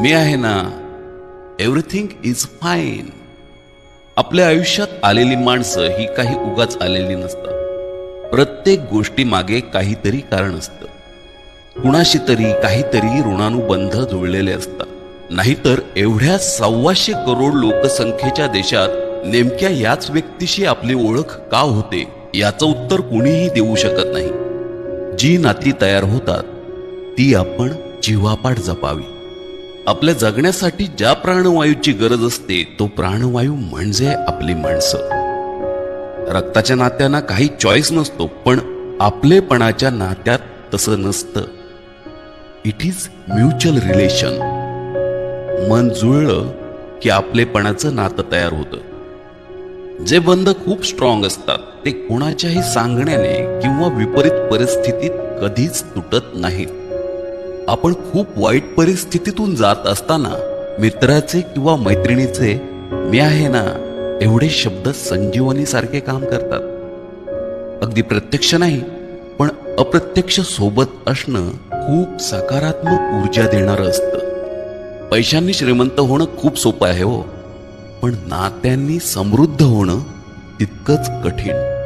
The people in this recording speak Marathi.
मी आहे ना, एव्हरीथिंग इज फाईन. आपल्या आयुष्यात आलेली माणसं ही काही उगाच आलेली नसतात. प्रत्येक गोष्टी मागे काहीतरी कारण असतं. कुणाशी तरी काहीतरी ऋणानुबंध जुळलेले असतात. नाहीतर एवढ्या 125 करोड लोकसंख्येच्या देशात नेमक्या याच व्यक्तीशी आपली ओळख का होते याचं उत्तर कुणीही देऊ शकत नाही. जी नाती तयार होतात ती आपण जीवापाड जपावी. आपल्या जगण्यासाठी ज्या प्राणवायूची गरज असते तो प्राणवायू म्हणजे आपली माणसं. रक्ताच्या नात्यांना काही चॉईस नसतो, पण आपलेपणाच्या नात्यात तसं नसतं. It is mutual relation. मन जुळलं की आपलेपणाचं नातं तयार होतं. जे बंध खूप स्ट्रॉंग असतात ते कोणाच्याही सांगण्याने किंवा विपरीत परिस्थितीत कधीच तुटत नाहीत. आपण खूप वाईट परिस्थितीतून जात असताना मित्राचे किंवा मैत्रिणीचे मी आहे ना एवढे शब्द संजीवनी सारखे काम करतात. अगदी प्रत्यक्ष नाही, पण अप्रत्यक्ष सोबत असणं खूप सकारात्मक ऊर्जा देणारं असतं. पैशांनी श्रीमंत होणं खूप सोपं आहे हो, पण नात्यांनी समृद्ध होणं तितकंच कठीण.